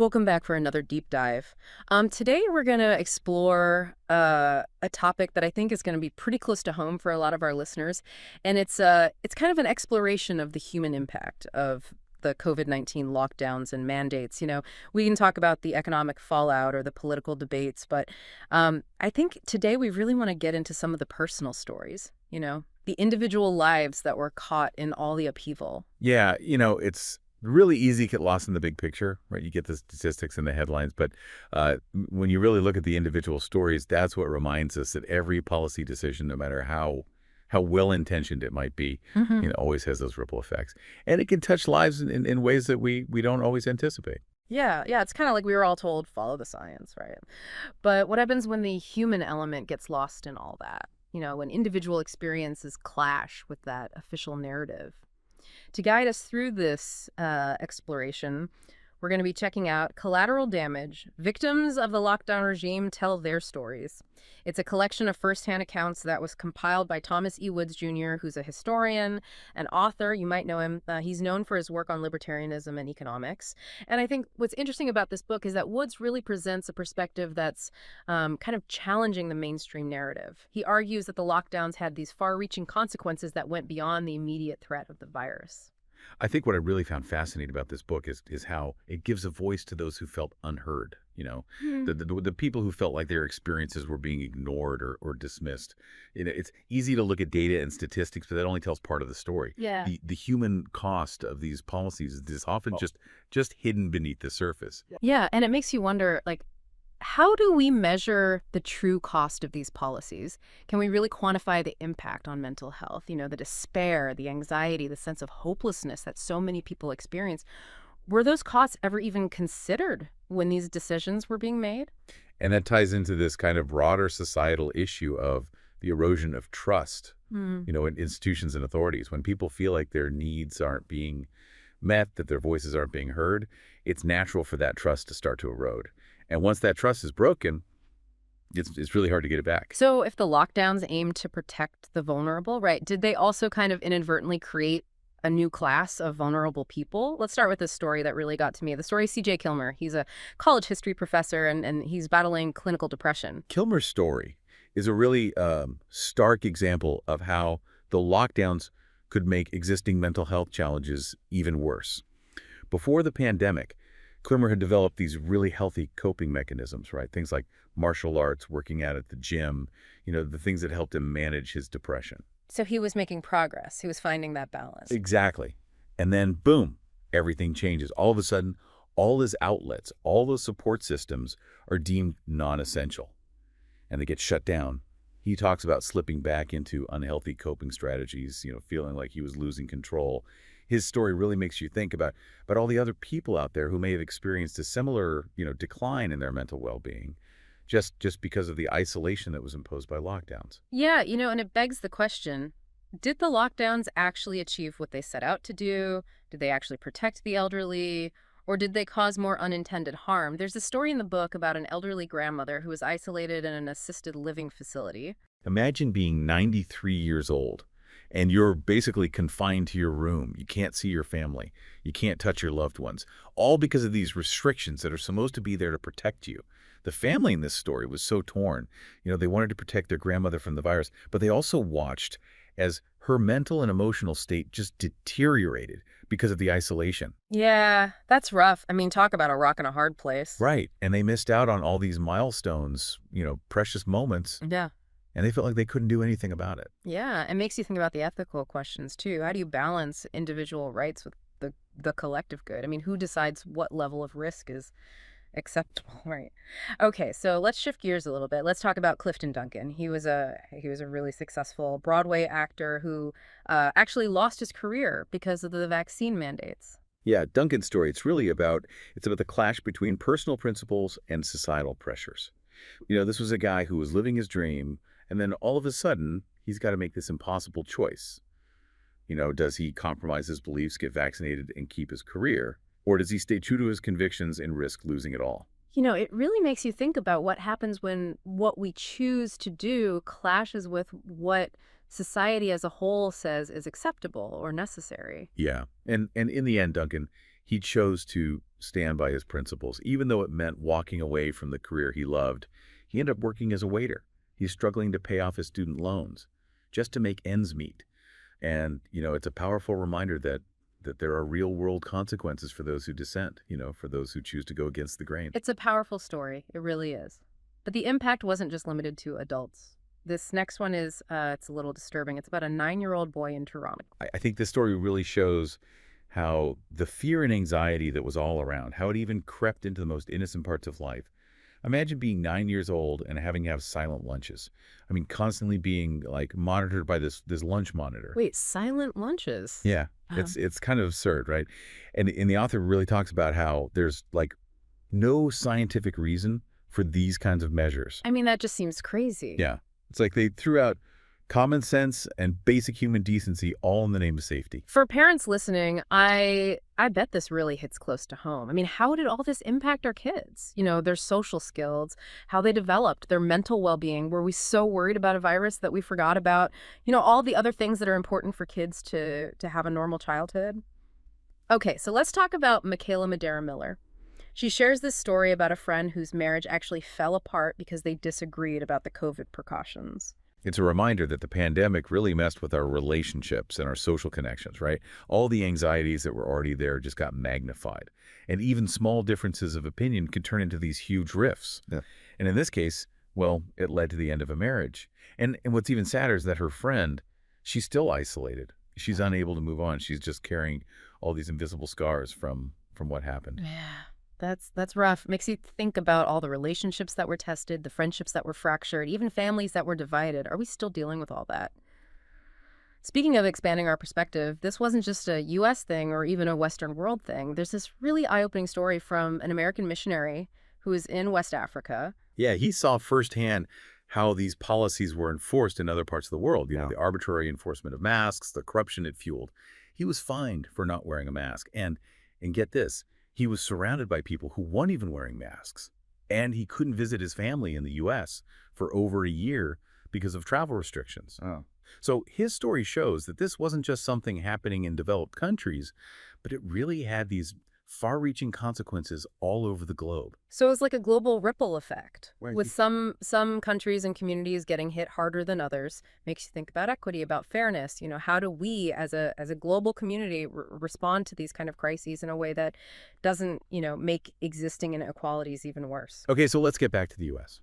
Welcome back for another deep dive. Today we're going to explore a topic that I think is going to be pretty close to home for a lot of our listeners, and it's kind of an exploration of the human impact of the COVID-19 lockdowns and mandates. We can talk about the economic fallout or the political debates, but I think today we really want to get into some of the personal stories. The individual lives that were caught in all the upheaval. Yeah, it's really easy to get lost in the big picture, right? You get the statistics and the headlines, but when you really look at the individual stories, that's what reminds us that every policy decision, no matter how well-intentioned it might be, always has those ripple effects. And it can touch lives in ways that we don't always anticipate. Yeah, it's kind of like we were all told, follow the science, right? But what happens when the human element gets lost in all that? When individual experiences clash with that official narrative. To guide us through this exploration, we're going to be checking out Collateral Damage, Victims of the Lockdown Regime Tell Their Stories. It's a collection of firsthand accounts that was compiled by Thomas E. Woods, Jr., who's a historian, an author. You might know him. He's known for his work on libertarianism and economics. And I think what's interesting about this book is that Woods really presents a perspective that's kind of challenging the mainstream narrative. He argues that the lockdowns had these far-reaching consequences that went beyond the immediate threat of the virus. I think what I really found fascinating about this book is how it gives a voice to those who felt unheard. The people who felt like their experiences were being ignored or dismissed. It's easy to look at data and statistics, but that only tells part of the story. Yeah. The human cost of these policies is often just hidden beneath the surface. Yeah, and it makes you wonder, how do we measure the true cost of these policies? Can we really quantify the impact on mental health? The despair, the anxiety, the sense of hopelessness that so many people experience. Were those costs ever even considered when these decisions were being made? And that ties into this kind of broader societal issue of the erosion of trust, in institutions and authorities. When people feel like their needs aren't being met, that their voices aren't being heard, it's natural for that trust to start to erode. And once that trust is broken, it's really hard to get it back. So if the lockdowns aimed to protect the vulnerable, right, did they also kind of inadvertently create a new class of vulnerable people? Let's start with this story that really got to me. The story of C.J. Kilmer. He's a college history professor, and he's battling clinical depression. Kilmer's story is a really stark example of how the lockdowns could make existing mental health challenges even worse. Before the pandemic, Kilmer had developed these really healthy coping mechanisms, right? Things like martial arts, working out at the gym, the things that helped him manage his depression. So he was making progress. He was finding that balance. Exactly. And then, boom, everything changes. All of a sudden, all his outlets, all those support systems are deemed non-essential, and they get shut down. He talks about slipping back into unhealthy coping strategies, feeling like he was losing control. His story really makes you think about all the other people out there who may have experienced a similar, decline in their mental well-being just because of the isolation that was imposed by lockdowns. Yeah, and it begs the question, did the lockdowns actually achieve what they set out to do? Did they actually protect the elderly? Or did they cause more unintended harm? There's a story in the book about an elderly grandmother who was isolated in an assisted living facility. Imagine being 93 years old. And you're basically confined to your room. You can't see your family. You can't touch your loved ones. All because of these restrictions that are supposed to be there to protect you. The family in this story was so torn. They wanted to protect their grandmother from the virus, but they also watched as her mental and emotional state just deteriorated because of the isolation. Yeah, that's rough. Talk about a rock and a hard place. Right. And they missed out on all these milestones, precious moments. Yeah. And they felt like they couldn't do anything about it. Yeah, it makes you think about the ethical questions, too. How do you balance individual rights with the collective good? Who decides what level of risk is acceptable, right? Okay, so let's shift gears a little bit. Let's talk about Clifton Duncan. He was a really successful Broadway actor who actually lost his career because of the vaccine mandates. Yeah, Duncan's story, it's about the clash between personal principles and societal pressures. This was a guy who was living his dream, and then all of a sudden, he's got to make this impossible choice. Does he compromise his beliefs, get vaccinated, and keep his career? Or does he stay true to his convictions and risk losing it all? It really makes you think about what happens when what we choose to do clashes with what society as a whole says is acceptable or necessary. Yeah. And in the end, Duncan, He chose to stand by his principles, even though it meant walking away from the career he loved. He ended up working as a waiter. He's struggling to pay off his student loans just to make ends meet. And, it's a powerful reminder that there are real-world consequences for those who dissent, for those who choose to go against the grain. It's a powerful story. It really is. But the impact wasn't just limited to adults. This next one is, it's a little disturbing. It's about a 9-year-old boy in Toronto. I think this story really shows how the fear and anxiety that was all around, how it even crept into the most innocent parts of life. Imagine being 9 years old and having to have silent lunches. I mean, constantly being like monitored by this lunch monitor. Wait, silent lunches? Yeah, Uh, it's kind of absurd, right? And the author really talks about how there's like no scientific reason for these kinds of measures. I mean, that just seems crazy. Yeah, it's like they threw out common sense and basic human decency all in the name of safety. For parents listening, I bet this really hits close to home. I mean, how did all this impact our kids? Their social skills, how they developed, their mental well-being. Were we so worried about a virus that we forgot about, all the other things that are important for kids to have a normal childhood? Okay, so let's talk about Michaela Madera Miller. She shares this story about a friend whose marriage actually fell apart because they disagreed about the COVID precautions. It's a reminder that the pandemic really messed with our relationships and our social connections, right? All the anxieties that were already there just got magnified. And even small differences of opinion could turn into these huge rifts. Yeah. And in this case, well, it led to the end of a marriage. And what's even sadder is that her friend, she's still isolated. She's unable to move on. She's just carrying all these invisible scars from what happened. Yeah, that's rough. Makes you think about all the relationships that were tested, the friendships that were fractured, even families that were divided. Are we still dealing with all that? Speaking of expanding our perspective, this wasn't just a U.S. thing or even a Western world thing. There's this really eye-opening story from an American missionary who is in West Africa. Yeah, he saw firsthand how these policies were enforced in other parts of the world. Yeah. The arbitrary enforcement of masks, the corruption it fueled. He was fined for not wearing a mask. And get this, he was surrounded by people who weren't even wearing masks. And he couldn't visit his family in the U.S. for over a year because of travel restrictions. Oh. So his story shows that this wasn't just something happening in developed countries, but it really had these far-reaching consequences all over the globe. So it's like a global ripple effect, Right. with some countries and communities getting hit harder than others. Makes you think about equity, about fairness. How do we, as a global community, respond to these kind of crises in a way that doesn't, make existing inequalities even worse? Okay, so let's get back to the U.S.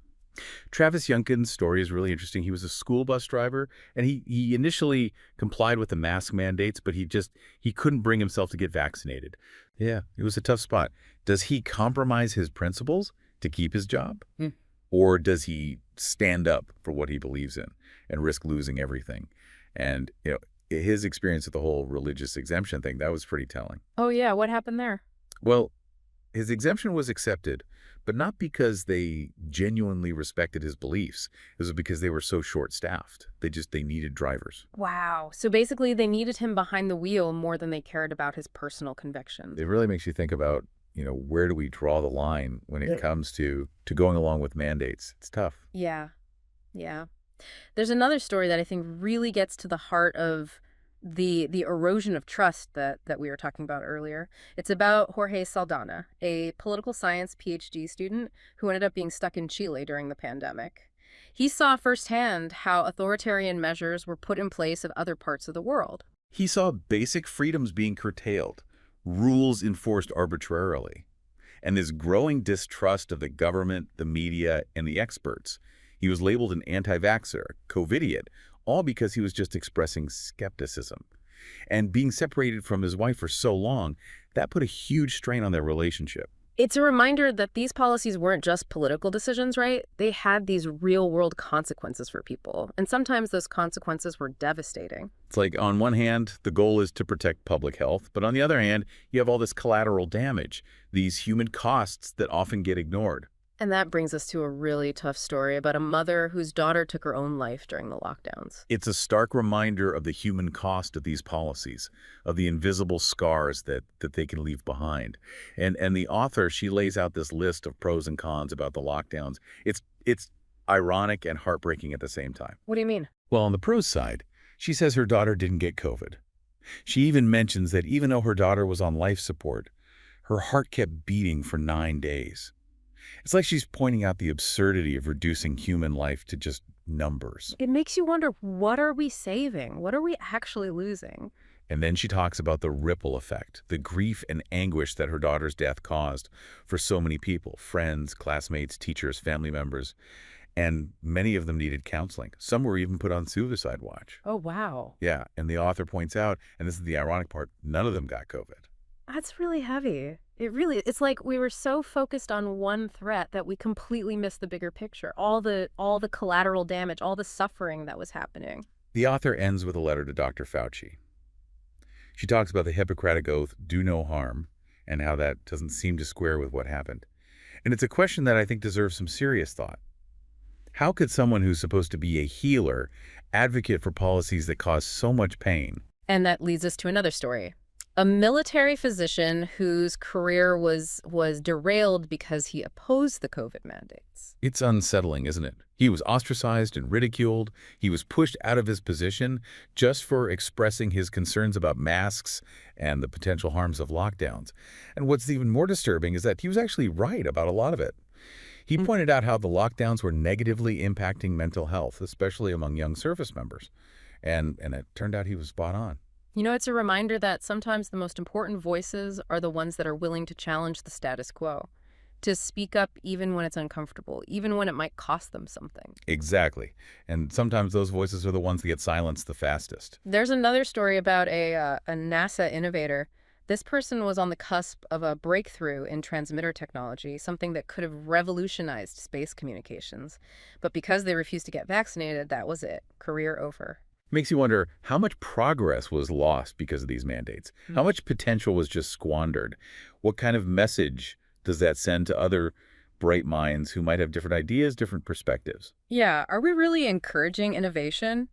Travis Youngkin's story is really interesting. He was a school bus driver, and he initially complied with the mask mandates, but he couldn't bring himself to get vaccinated. Yeah, it was a tough spot. Does he compromise his principles to keep his job? Hmm. Or does he stand up for what he believes in and risk losing everything? And, his experience with the whole religious exemption thing, that was pretty telling. Oh, yeah. What happened there? Well, his exemption was accepted, but not because they genuinely respected his beliefs. It was because they were so short-staffed. They needed drivers. Wow. So basically, they needed him behind the wheel more than they cared about his personal convictions. It really makes you think about, where do we draw the line when it comes to going along with mandates? It's tough. Yeah. Yeah. There's another story that I think really gets to the heart of the erosion of trust that we were talking about earlier. It's about Jorge Saldana, a political science PhD student who ended up being stuck in Chile during the pandemic. He saw firsthand how authoritarian measures were put in place in other parts of the world. He saw basic freedoms being curtailed, rules enforced arbitrarily, and this growing distrust of the government, the media, and the experts. He was labeled an anti-vaxxer, COVIDiot, all because he was just expressing skepticism. And being separated from his wife for so long, that put a huge strain on their relationship. It's a reminder that these policies weren't just political decisions, right? They had these real-world consequences for people. And sometimes those consequences were devastating. It's like, on one hand, the goal is to protect public health, but on the other hand, you have all this collateral damage, these human costs that often get ignored. And that brings us to a really tough story about a mother whose daughter took her own life during the lockdowns. It's a stark reminder of the human cost of these policies, of the invisible scars that they can leave behind. And the author, she lays out this list of pros and cons about the lockdowns. It's ironic and heartbreaking at the same time. What do you mean? Well, on the pros side, she says her daughter didn't get COVID. She even mentions that even though her daughter was on life support, Her heart kept beating for 9 days. It's like she's pointing out the absurdity of reducing human life to just numbers. It makes you wonder, what are we saving? What are we actually losing? And then she talks about the ripple effect, the grief and anguish that her daughter's death caused for so many people, friends, classmates, teachers, family members, and many of them needed counseling. Some were even put on suicide watch. Oh, wow. Yeah, and the author points out, and this is the ironic part, none of them got COVID. That's really heavy. It's like we were so focused on one threat that we completely missed the bigger picture. All the collateral damage, all the suffering that was happening. The author ends with a letter to Dr. Fauci. She talks about the Hippocratic Oath, do no harm, and how that doesn't seem to square with what happened. And it's a question that I think deserves some serious thought. How could someone who's supposed to be a healer advocate for policies that cause so much pain? And that leads us to another story. A military physician whose career was derailed because he opposed the COVID mandates. It's unsettling, isn't it? He was ostracized and ridiculed. He was pushed out of his position just for expressing his concerns about masks and the potential harms of lockdowns. And what's even more disturbing is that he was actually right about a lot of it. He pointed out how the lockdowns were negatively impacting mental health, especially among young service members. And it turned out he was spot on. You know, it's a reminder that sometimes the most important voices are the ones that are willing to challenge the status quo, to speak up even when it's uncomfortable, even when it might cost them something. Exactly. And sometimes those voices are the ones that get silenced the fastest. There's another story about a NASA innovator. This person was on the cusp of a breakthrough in transmitter technology, something that could have revolutionized space communications. But because they refused to get vaccinated, that was it. Career over. Makes you wonder how much progress was lost because of these mandates. How much potential was just squandered? What kind of message does that send to other bright minds who might have different ideas, different perspectives? Yeah, are we really encouraging innovation?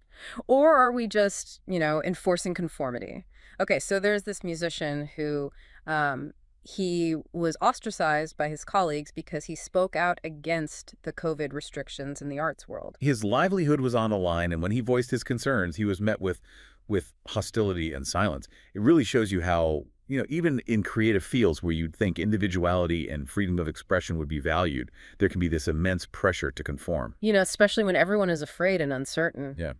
Or are we just, enforcing conformity? Okay, so there's this musician who he was ostracized by his colleagues because he spoke out against the COVID restrictions in the arts world. His livelihood was on the line, and when he voiced his concerns, he was met with hostility and silence. It really shows you how, even in creative fields where you'd think individuality and freedom of expression would be valued, there can be this immense pressure to conform. Especially when everyone is afraid and uncertain. Yeah.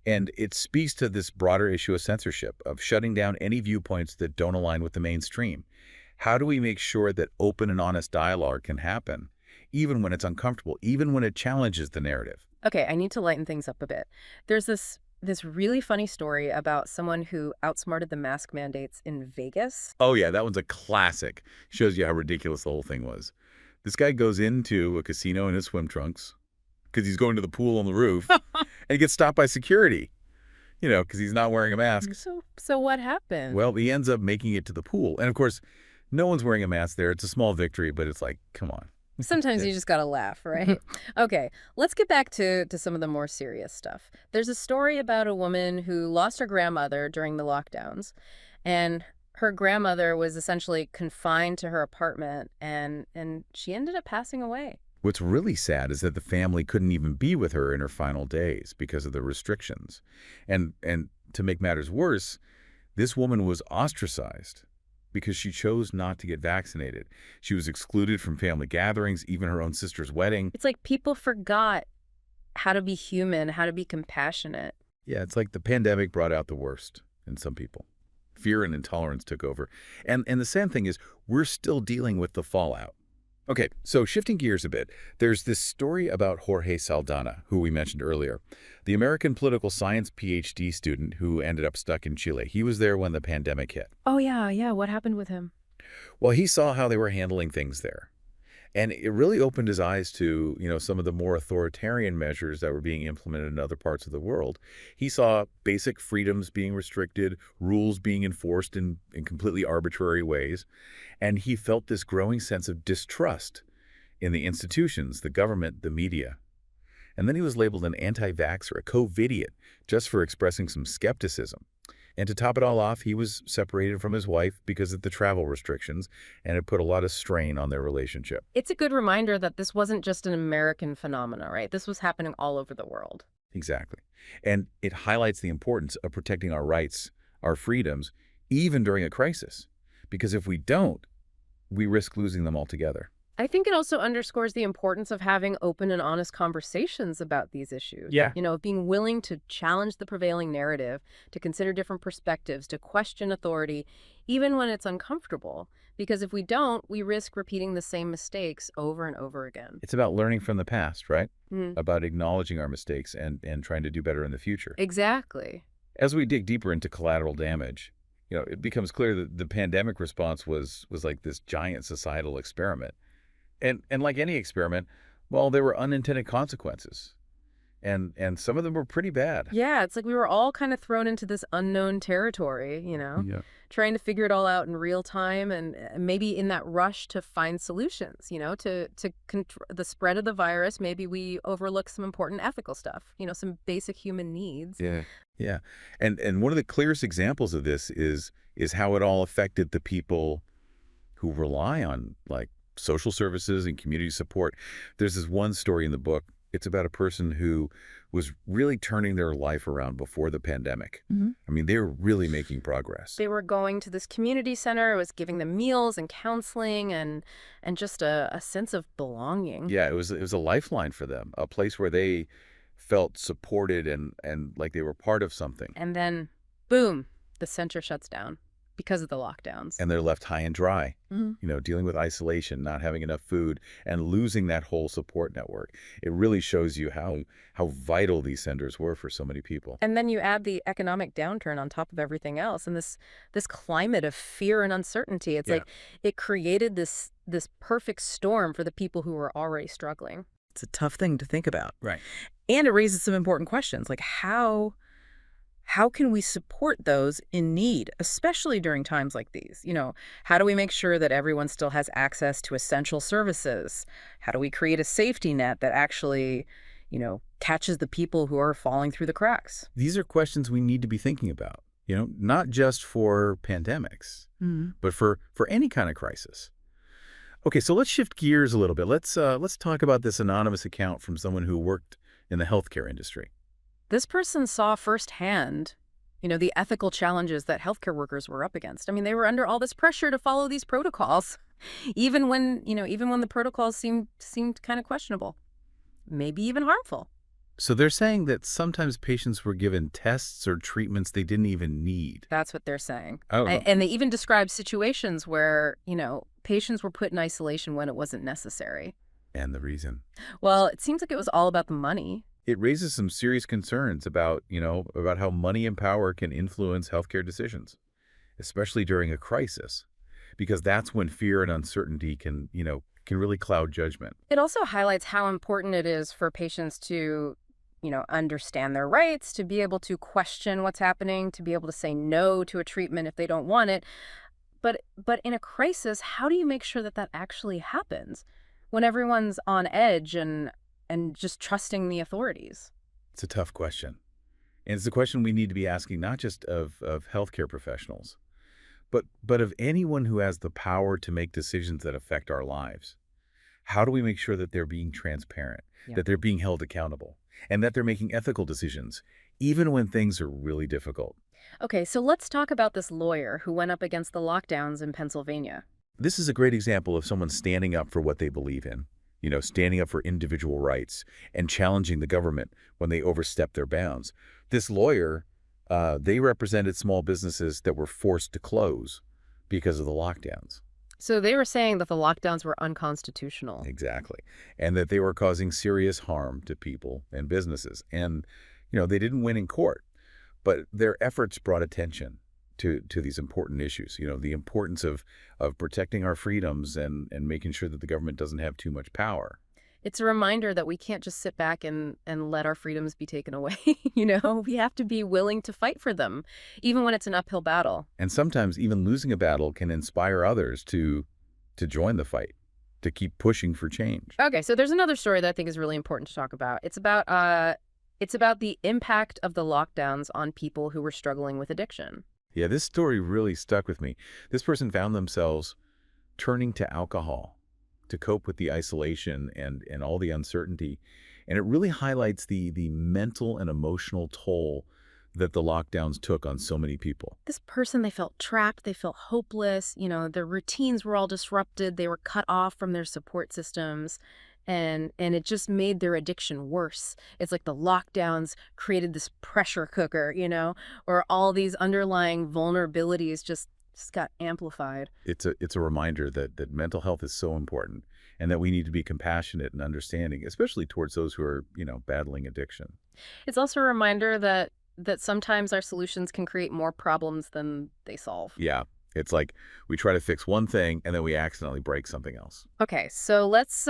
And it speaks to this broader issue of censorship, of shutting down any viewpoints that don't align with the mainstream. How do we make sure that open and honest dialogue can happen, even when it's uncomfortable, even when it challenges the narrative? Okay, I need to lighten things up a bit. There's this really funny story about someone who outsmarted the mask mandates in Vegas. Oh, yeah, that one's a classic. Shows you how ridiculous the whole thing was. This guy goes into a casino in his swim trunks because he's going to the pool on the roof and he gets stopped by security, because he's not wearing a mask. So what happened? Well, he ends up making it to the pool. And of course, no one's wearing a mask there. It's a small victory, but it's like, come on. Sometimes you just gotta laugh, right? Okay, let's get back to some of the more serious stuff. There's a story about a woman who lost her grandmother during the lockdowns, and her grandmother was essentially confined to her apartment, and she ended up passing away. What's really sad is that the family couldn't even be with her in her final days because of the restrictions. And to make matters worse, this woman was ostracized because she chose not to get vaccinated. She was excluded from family gatherings, even her own sister's wedding. It's like people forgot how to be human, how to be compassionate. Yeah, it's like the pandemic brought out the worst in some people. Fear and intolerance took over. And the sad thing is, we're still dealing with the fallout. Okay, so shifting gears a bit, there's this story about Jorge Saldana, who we mentioned earlier, the American political science PhD student who ended up stuck in Chile. He was there when the pandemic hit. Oh, yeah. What happened with him? Well, he saw how they were handling things there. And it really opened his eyes to, some of the more authoritarian measures that were being implemented in other parts of the world. He saw basic freedoms being restricted, rules being enforced in completely arbitrary ways. And he felt this growing sense of distrust in the institutions, the government, the media. And then he was labeled an anti-vaxxer, a COVIDiot, just for expressing some skepticism. And to top it all off, he was separated from his wife because of the travel restrictions, and it put a lot of strain on their relationship. It's a good reminder that this wasn't just an American phenomena, right? This was happening all over the world. Exactly. And it highlights the importance of protecting our rights, our freedoms, even during a crisis. Because if we don't, we risk losing them altogether. I think it also underscores the importance of having open and honest conversations about these issues. Yeah. Of being willing to challenge the prevailing narrative, to consider different perspectives, to question authority, even when it's uncomfortable. Because if we don't, we risk repeating the same mistakes over and over again. It's about learning from the past, right? Mm, About acknowledging our mistakes and trying to do better in the future. exactly. As we dig deeper into collateral damage, it becomes clear that the pandemic response was like this giant societal experiment. And like any experiment, well, there were unintended consequences. And some of them were pretty bad. Yeah, it's like we were all kind of thrown into this unknown territory, Yeah. trying to figure it all out in real time and maybe in that rush to find solutions, to control the spread of the virus. Maybe we overlook some important ethical stuff, some basic human needs. Yeah. Yeah. And one of the clearest examples of this is how it all affected the people who rely on like social services and community support. There's this one story in the book. It's about a person who was really turning their life around before the pandemic. Mhm. I mean, they were really making progress. They were going to this community center. It was giving them meals and counseling and just a sense of belonging. Yeah, it was a lifeline for them, a place where they felt supported and like they were part of something. And then, boom, the center shuts down because of the lockdowns. And they're left high and dry, Mhm. dealing with isolation, not having enough food, and losing that whole support network. It really shows you how vital these centers were for so many people. And then you add the economic downturn on top of everything else, and this climate of fear and uncertainty. It's Yeah. like it created this perfect storm for the people who were already struggling. It's a tough thing to think about. Right. And it raises some important questions, like how can we support those in need, especially during times like these? How do we make sure that everyone still has access to essential services? How do we create a safety net that actually, catches the people who are falling through the cracks? These are questions we need to be thinking about, not just for pandemics, but for any kind of crisis. Okay, so let's shift gears a little bit. Let's talk about this anonymous account from someone who worked in the healthcare industry. This person saw firsthand, the ethical challenges that healthcare workers were up against. I mean, they were under all this pressure to follow these protocols, even when the protocols seemed kind of questionable, maybe even harmful. So they're saying that sometimes patients were given tests or treatments they didn't even need. That's what they're saying. Oh, And they even described situations where, patients were put in isolation when it wasn't necessary. and the reason. Well, it seems like it was all about the money. It raises some serious concerns about how money and power can influence healthcare decisions, especially during a crisis, because that's when fear and uncertainty can really cloud judgment. It also highlights how important it is for patients to, understand their rights, to be able to question what's happening, to be able to say no to a treatment if they don't want it. But in a crisis, how do you make sure that that actually happens when everyone's on edge and just trusting the authorities? It's a tough question. And it's a question we need to be asking not just of healthcare professionals, but of anyone who has the power to make decisions that affect our lives. How do we make sure that they're being transparent, Yeah. that they're being held accountable, and that they're making ethical decisions, even when things are really difficult? Okay, so let's talk about this lawyer who went up against the lockdowns in Pennsylvania. This is a great example of someone standing up for what they believe in, standing up for individual rights and challenging the government when they overstep their bounds. This lawyer, they represented small businesses that were forced to close because of the lockdowns. So they were saying that the lockdowns were unconstitutional. Exactly. And that they were causing serious harm to people and businesses. And, they didn't win in court, but their efforts brought attention to these important issues, the importance of protecting our freedoms and making sure that the government doesn't have too much power. It's a reminder that we can't just sit back and let our freedoms be taken away. We have to be willing to fight for them, even when it's an uphill battle. And sometimes even losing a battle can inspire others to join the fight, to keep pushing for change. Okay, so there's another story that I think is really important to talk about. It's about the impact of the lockdowns on people who were struggling with addiction. Yeah, this story really stuck with me. This person found themselves turning to alcohol to cope with the isolation and all the uncertainty. And it really highlights the mental and emotional toll that the lockdowns took on so many people. This person, they felt trapped, they felt hopeless, their routines were all disrupted, they were cut off from their support systems, and it just made their addiction worse. It's like the lockdowns created this pressure cooker, where all these underlying vulnerabilities just got amplified. It's a reminder that mental health is so important and that we need to be compassionate and understanding, especially towards those who are, battling addiction. It's also a reminder that sometimes our solutions can create more problems than they solve. Yeah. It's like we try to fix one thing and then we accidentally break something else. Okay, so let's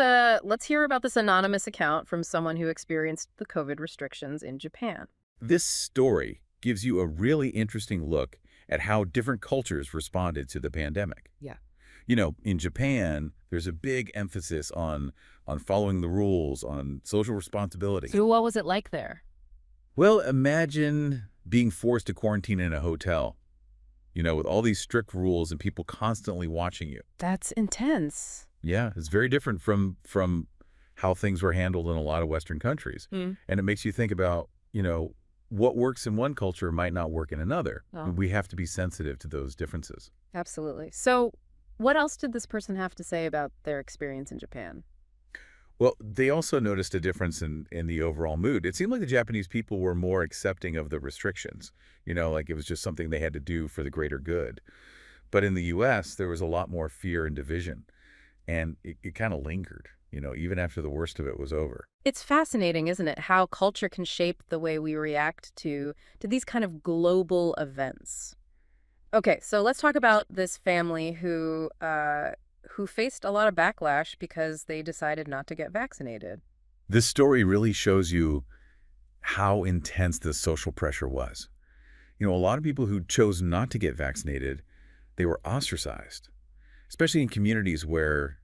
hear about this anonymous account from someone who experienced the COVID restrictions in Japan. This story gives you a really interesting look at how different cultures responded to the pandemic. Yeah. In Japan, there's a big emphasis on following the rules, on social responsibility. So what was it like there? Well, imagine being forced to quarantine in a hotel, with all these strict rules and people constantly watching you. That's intense. Yeah, it's very different from how things were handled in a lot of Western countries. Mm. And it makes you think about, what works in one culture might not work in another. Oh. We have to be sensitive to those differences. Absolutely. So what else did this person have to say about their experience in Japan? Well, they also noticed a difference in the overall mood. It seemed like the Japanese people were more accepting of the restrictions, like it was just something they had to do for the greater good. But in the U.S., there was a lot more fear and division, and it kind of lingered, even after the worst of it was over. It's fascinating, isn't it, how culture can shape the way we react to these kind of global events. Okay, so let's talk about this family who faced a lot of backlash because they decided not to get vaccinated. This story really shows you how intense the social pressure was. A lot of people who chose not to get vaccinated, they were ostracized, especially in communities where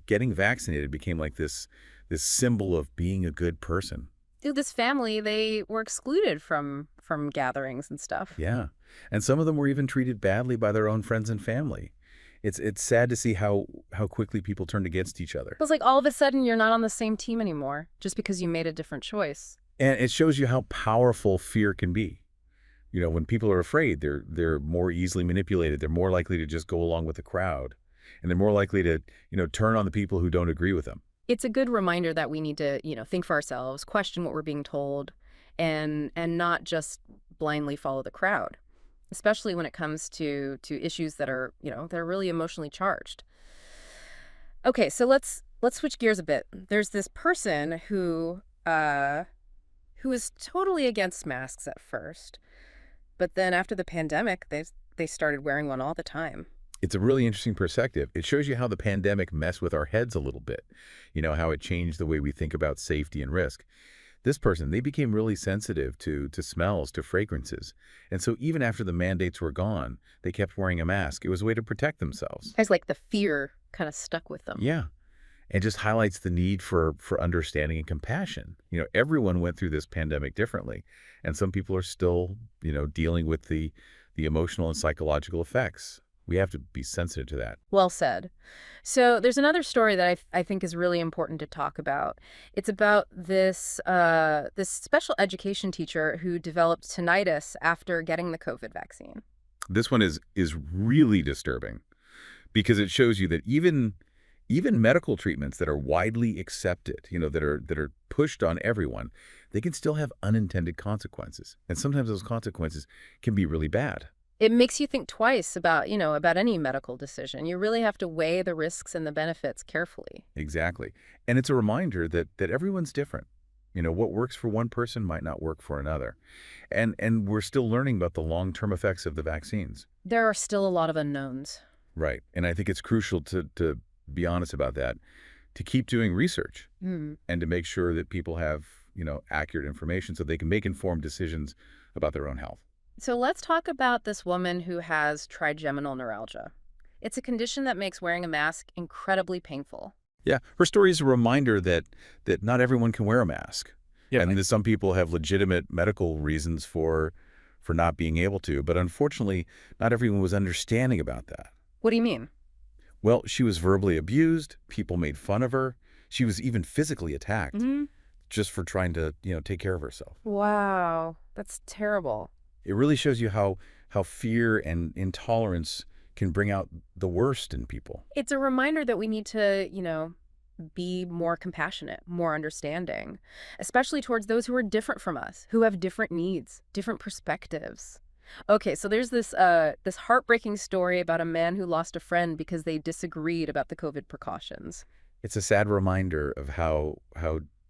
getting vaccinated became like this symbol of being a good person. Dude, this family, they were excluded from gatherings and stuff. Yeah. And some of them were even treated badly by their own friends and family. It's sad to see how quickly people turned against each other. It was like all of a sudden you're not on the same team anymore just because you made a different choice. And it shows you how powerful fear can be. When people are afraid, they're more easily manipulated. They're more likely to just go along with the crowd. And they're more likely to, turn on the people who don't agree with them. It's a good reminder that we need to, think for ourselves, question what we're being told, and not just blindly follow the crowd, especially when it comes to issues that are, they're really emotionally charged. Okay, so let's switch gears a bit. There's this person who is totally against masks at first, but then after the pandemic, they started wearing one all the time. It's a really interesting perspective. It shows you how the pandemic messed with our heads a little bit, how it changed the way we think about safety and risk. This person, they became really sensitive to smells, to fragrances. And so even after the mandates were gone, they kept wearing a mask. It was a way to protect themselves. It's like the fear kind of stuck with them. Yeah. And just highlights the need for understanding and compassion. Everyone went through this pandemic differently. And some people are still, dealing with the emotional and psychological effects. We have to be sensitive to that. Well said. So there's another story that I think is really important to talk about. It's about this special education teacher who developed tinnitus after getting the COVID vaccine. This one is really disturbing because it shows you that even medical treatments that are widely accepted, that are pushed on everyone, they can still have unintended consequences. And sometimes those consequences can be really bad. It makes you think twice about any medical decision. You really have to weigh the risks and the benefits carefully. Exactly. And it's a reminder that everyone's different. What works for one person might not work for another. And we're still learning about the long-term effects of the vaccines. There are still a lot of unknowns. Right. And I think it's crucial to be honest about that, to keep doing research and to make sure that people have, accurate information so they can make informed decisions about their own health. So let's talk about this woman who has trigeminal neuralgia. It's a condition that makes wearing a mask incredibly painful. Yeah, her story is a reminder that not everyone can wear a mask. Yeah, and that some people have legitimate medical reasons for not being able to, but unfortunately, not everyone was understanding about that. What do you mean? Well, she was verbally abused, people made fun of her, she was even physically attacked. just for trying to, take care of herself. Wow, that's terrible. It really shows you how fear and intolerance can bring out the worst in people. It's a reminder that we need to, be more compassionate, more understanding, especially towards those who are different from us, who have different needs, different perspectives. Okay, so there's this heartbreaking story about a man who lost a friend because they disagreed about the COVID precautions. It's a sad reminder of how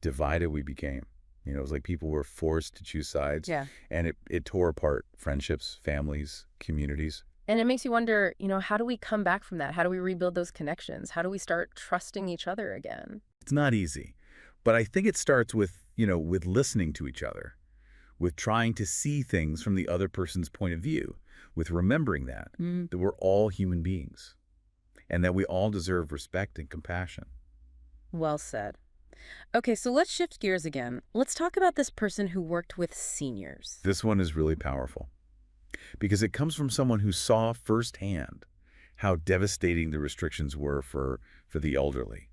divided we became. It was like people were forced to choose sides, Yeah. and it tore apart friendships, families, communities. And it makes you wonder, how do we come back from that? How do we rebuild those connections? How do we start trusting each other again? It's not easy, but I think it starts with listening to each other, with trying to see things from the other person's point of view, with remembering that we're all human beings and that we all deserve respect and compassion. Well said. Okay, so let's shift gears again. Let's talk about this person who worked with seniors. This one is really powerful because it comes from someone who saw firsthand how devastating the restrictions were for the elderly,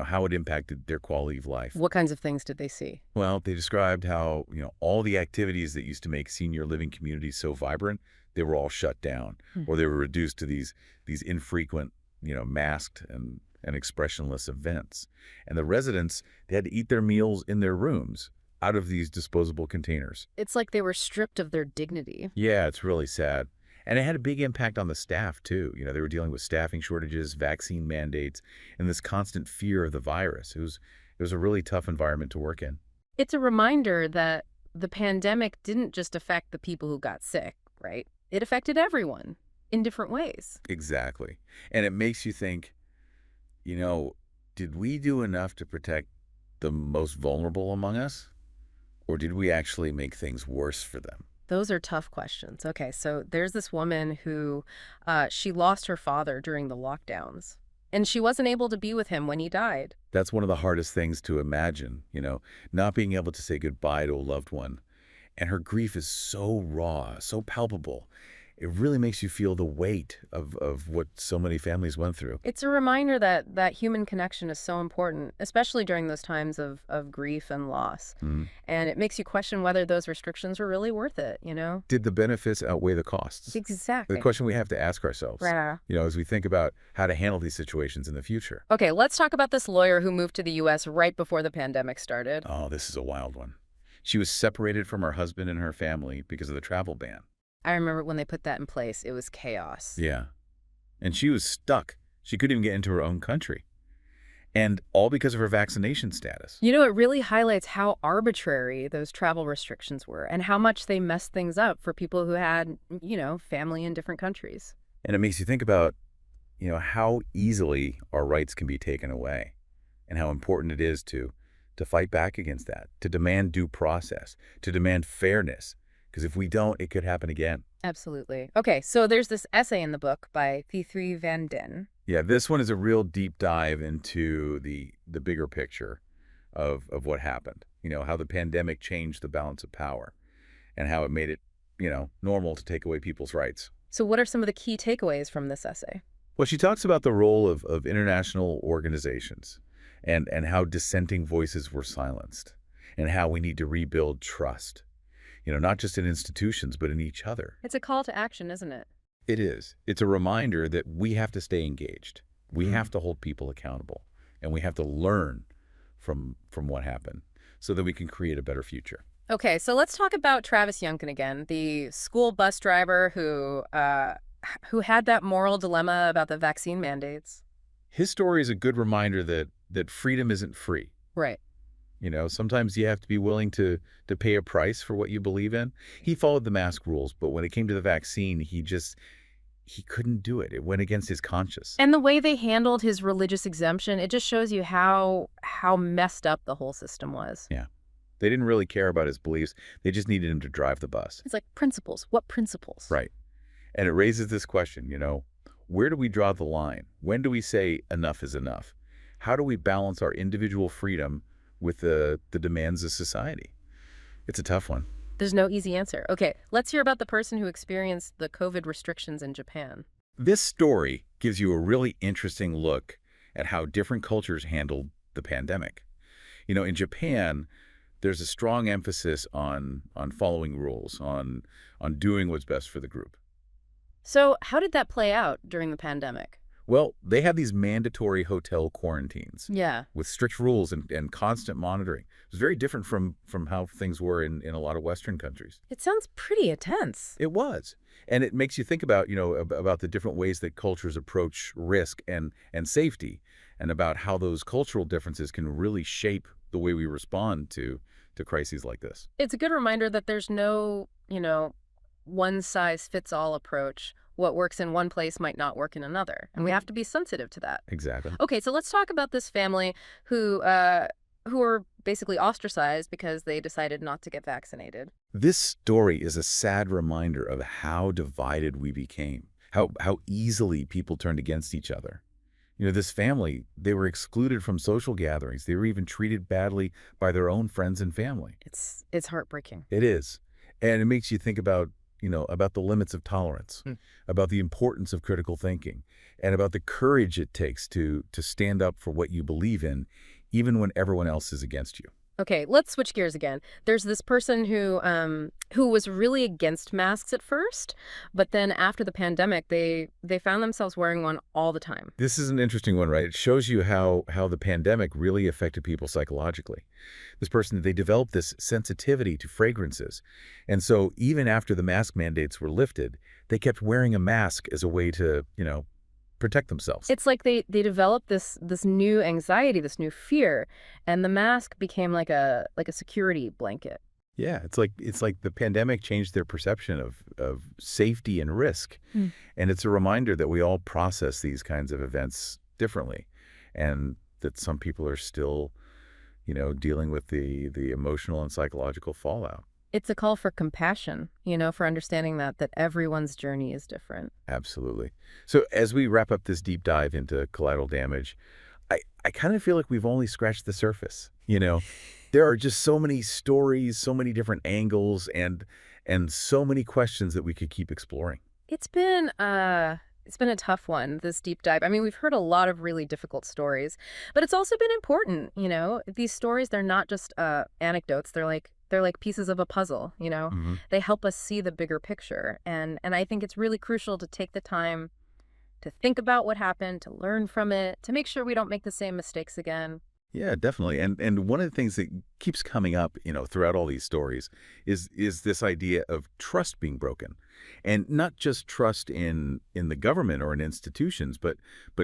how it impacted their quality of life. What kinds of things did they see? Well, they described how, all the activities that used to make senior living communities so vibrant, they were all shut down or they were reduced to these infrequent, masked and expressionless events. And the residents, they had to eat their meals in their rooms out of these disposable containers. It's like they were stripped of their dignity. Yeah, it's really sad. And it had a big impact on the staff, too. They were dealing with staffing shortages, vaccine mandates, and this constant fear of the virus. It was a really tough environment to work in. It's a reminder that the pandemic didn't just affect the people who got sick, right? It affected everyone in different ways. Exactly. And it makes you think, did we do enough to protect the most vulnerable among us? Or did we actually make things worse for them? Those are tough questions. Okay, so there's this woman who she lost her father during the lockdowns, and she wasn't able to be with him when he died. That's one of the hardest things to imagine, not being able to say goodbye to a loved one. And her grief is so raw, so palpable. It really makes you feel the weight of what so many families went through. It's a reminder that human connection is so important, especially during those times of grief and loss. And it makes you question whether those restrictions were really worth it, Did the benefits outweigh the costs? Exactly. The question we have to ask ourselves, Right. as we think about how to handle these situations in the future. Okay, let's talk about this lawyer who moved to the U.S. right before the pandemic started. Oh, this is a wild one. She was separated from her husband and her family because of the travel ban. I remember when they put that in place, it was chaos. Yeah. And she was stuck. She couldn't even get into her own country. And all because of her vaccination status. It really highlights how arbitrary those travel restrictions were and how much they messed things up for people who had, family in different countries. And it makes you think about, how easily our rights can be taken away and how important it is to fight back against that, to demand due process, to demand fairness. Because if we don't, it could happen again. Absolutely. Okay, so there's this essay in the book by Thithri Van Den. Yeah, this one is a real deep dive into the bigger picture of what happened. How the pandemic changed the balance of power and how it made it, normal to take away people's rights. So what are some of the key takeaways from this essay? Well, she talks about the role of international organizations and how dissenting voices were silenced and how we need to rebuild trust. Not just in institutions, but in each other. It's a call to action, isn't it? It is. It's a reminder that we have to stay engaged. We have to hold people accountable, and we have to learn from what happened so that we can create a better future. Okay, so let's talk about Travis Youngkin again, the school bus driver who had that moral dilemma about the vaccine mandates. His story is a good reminder that freedom isn't free. Right. Sometimes you have to be willing to pay a price for what you believe in. He followed the mask rules, but when it came to the vaccine, he couldn't do it. It went against his conscience. And the way they handled his religious exemption, it just shows you how messed up the whole system was. Yeah. They didn't really care about his beliefs. They just needed him to drive the bus. It's like principles. What principles? Right. And it raises this question, where do we draw the line? When do we say enough is enough? How do we balance our individual freedom with the demands of society? It's a tough one. There's no easy answer. Okay, let's hear about the person who experienced the COVID restrictions in Japan. This story gives you a really interesting look at how different cultures handled the pandemic. In Japan, There's a strong emphasis on following rules, on doing what's best for the group. So how did that play out during the pandemic? Well, they had these mandatory hotel quarantines Yeah. with strict rules and constant monitoring. It was very different from how things were in a lot of Western countries. It sounds pretty intense. It was. And it makes you think about, about the different ways that cultures approach risk and safety, and about how those cultural differences can really shape the way we respond to crises like this. It's a good reminder that there's no, one size fits all approach. What works in one place might not work in another, and we have to be sensitive to that. Exactly. Okay, so let's talk about this family who were basically ostracized because they decided not to get vaccinated. This story is a sad reminder of how divided we became, how easily people turned against each other. This family, they were excluded from social gatherings. They were even treated badly by their own friends and family. It's heartbreaking. It is. And it makes you think about, about the limits of tolerance, about the importance of critical thinking, and about the courage it takes to stand up for what you believe in, even when everyone else is against you. Okay, let's switch gears again. There's this person who was really against masks at first, but then after the pandemic, they found themselves wearing one all the time. This is an interesting one, right? It shows you how the pandemic really affected people psychologically. This person, they developed this sensitivity to fragrances. And so even after the mask mandates were lifted, they kept wearing a mask as a way to, protect themselves. It's like they developed this new anxiety, this new fear, and the mask became like a security blanket. Yeah, it's like the pandemic changed their perception of safety and risk. And it's a reminder that we all process these kinds of events differently, and that some people are still, dealing with the emotional and psychological fallout. It's a call for compassion, for understanding that everyone's journey is different. Absolutely. So as we wrap up this deep dive into collateral damage, I kind of feel like we've only scratched the surface. There are just so many stories, so many different angles, and so many questions that we could keep exploring. It's been a tough one, this deep dive. I mean, we've heard a lot of really difficult stories, but it's also been important, These stories, they're not just anecdotes. They're like pieces of a puzzle, They help us see the bigger picture. And I think it's really crucial to take the time to think about what happened, to learn from it, to make sure we don't make the same mistakes again. Yeah, definitely. And one of the things that keeps coming up, throughout all these stories is this idea of trust being broken. And not just trust in the government or in institutions, but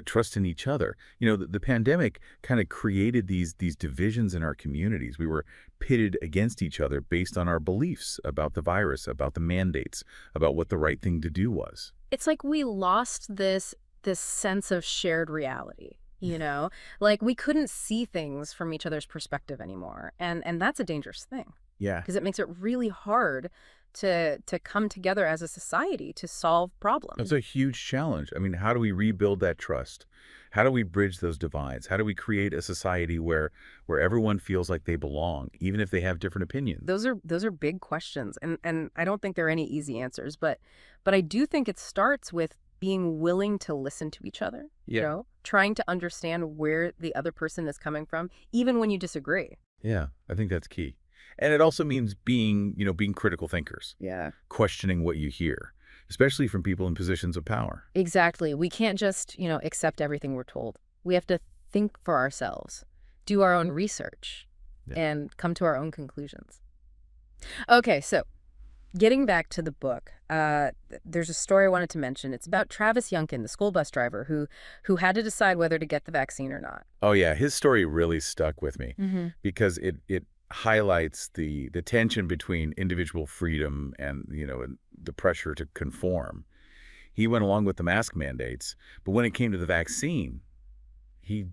trust in each other. The pandemic kind of created these divisions in our communities. We were pitted against each other based on our beliefs about the virus, about the mandates, about what the right thing to do was. It's like we lost this sense of shared reality. Like we couldn't see things from each other's perspective anymore. And that's a dangerous thing Yeah. because it makes it really hard to come together as a society to solve problems. That's a huge challenge. I mean, how do we rebuild that trust? How do we bridge those divides? How do we create a society where everyone feels like they belong, even if they have different opinions? Those are big questions. And I don't think there are any easy answers, but I do think it starts with being willing to listen to each other, trying to understand where the other person is coming from, even when you disagree. Yeah, I think that's key. And it also means being critical thinkers. Yeah. Questioning what you hear, especially from people in positions of power. Exactly. We can't just, accept everything we're told. We have to think for ourselves, do our own research, and come to our own conclusions. Okay, so getting back to the book, there's a story I wanted to mention. It's about Travis Youngkin, the school bus driver who had to decide whether to get the vaccine or not. Oh, yeah. His story really stuck with me because it highlights the tension between individual freedom and, and the pressure to conform. He went along with the mask mandates, but when it came to the vaccine, he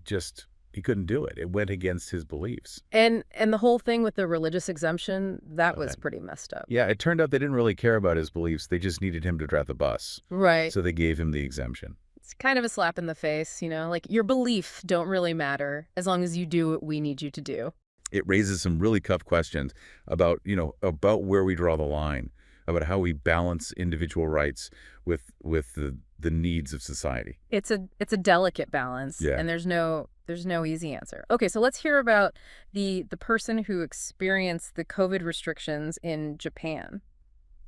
couldn't do it. It went against his beliefs. And the whole thing with the religious exemption, that was pretty messed up. Yeah, it turned out they didn't really care about his beliefs. They just needed him to drive the bus. Right. So they gave him the exemption. It's kind of a slap in the face, like your beliefs don't really matter as long as you do what we need you to do. It raises some really tough questions about, about where we draw the line, about how we balance individual rights with the needs of society. It's a delicate balance, Yeah. and there's no There's no easy answer. Okay, so let's hear about the person who experienced the COVID restrictions in Japan.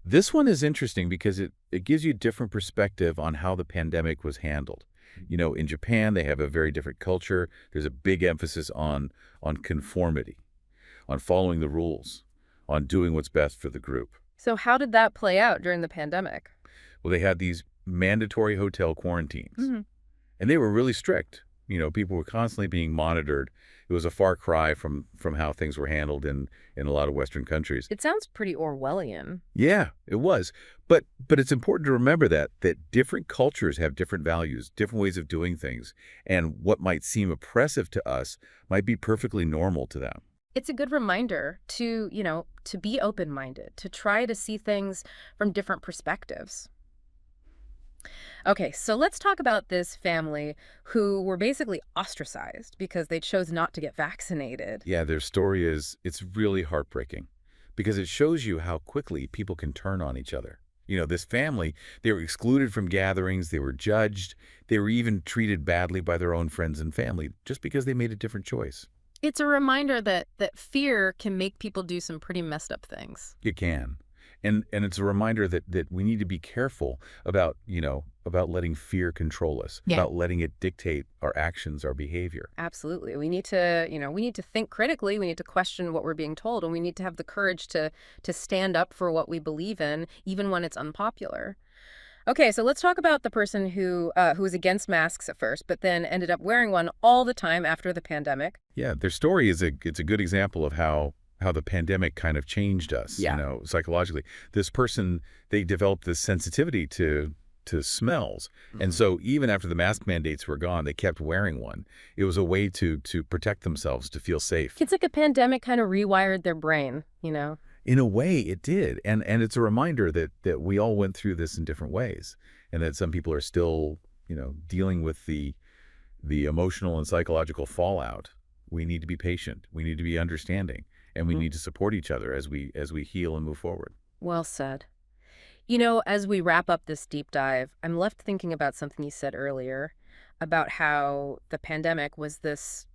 This one is interesting because it gives you a different perspective on how the pandemic was handled. In Japan, they have a very different culture. There's a big emphasis on conformity, on following the rules, on doing what's best for the group. So how did that play out during the pandemic? Well, they had these mandatory hotel quarantines, Hmm. and they were really strict. People were constantly being monitored. It was a far cry from how things were handled in a lot of Western countries. It sounds pretty Orwellian. Yeah, it was. But it's important to remember that different cultures have different values, different ways of doing things, and what might seem oppressive to us might be perfectly normal to them. It's a good reminder to be open-minded, to try to see things from different perspectives. Okay, so let's talk about this family who were basically ostracized because they chose not to get vaccinated. Yeah, their story it's really heartbreaking because it shows you how quickly people can turn on each other. This family, they were excluded from gatherings, they were judged, they were even treated badly by their own friends and family just because they made a different choice. It's a reminder that fear can make people do some pretty messed up things. You can. And it's a reminder that we need to be careful about letting fear control us, Yeah. about letting it dictate our actions, our behavior. Absolutely. We need to think critically, we need to question what we're being told, and we need to have the courage to stand up for what we believe in, even when it's unpopular. Okay, so let's talk about the person who was against masks at first, but then ended up wearing one all the time after the pandemic. Yeah, their story it's a good example of how the pandemic kind of changed us, Yeah. psychologically. This person, they developed this sensitivity to smells. And so even after the mask mandates were gone, they kept wearing one. It was a way to protect themselves, to feel safe. It's like a pandemic kind of rewired their brain. In a way, it did. And it's a reminder that we all went through this in different ways and that some people are still, dealing with the emotional and psychological fallout. We need to be patient. We need to be understanding. And we need to support each other as we heal and move forward. Well said. As we wrap up this deep dive, I'm left thinking about something you said earlier about how the pandemic was this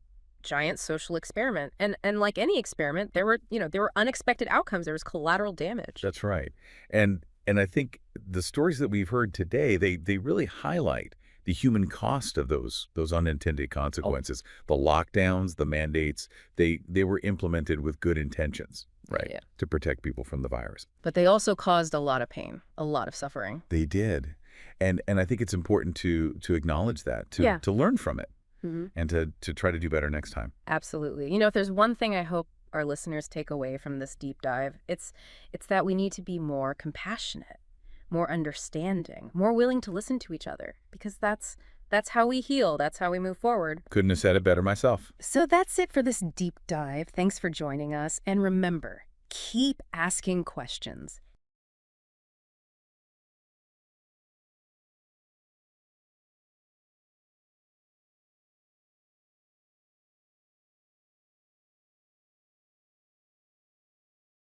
giant social experiment. And like any experiment, there were unexpected outcomes. There was collateral damage. That's right. And I think the stories that we've heard today, they really highlight the human cost of those unintended consequences. The lockdowns, the mandates, they were implemented with good intentions, right? Yeah. To protect people from the virus. But they also caused a lot of pain, a lot of suffering. They did. And I think it's important to acknowledge that, Yeah. to learn from it Hmm. and to try to do better next time. Absolutely. If there's one thing I hope our listeners take away from this deep dive, it's that we need to be more compassionate, more understanding, more willing to listen to each other, because that's how we heal, that's how we move forward. Couldn't have said it better myself. So that's it for this deep dive. Thanks for joining us, and remember, keep asking questions.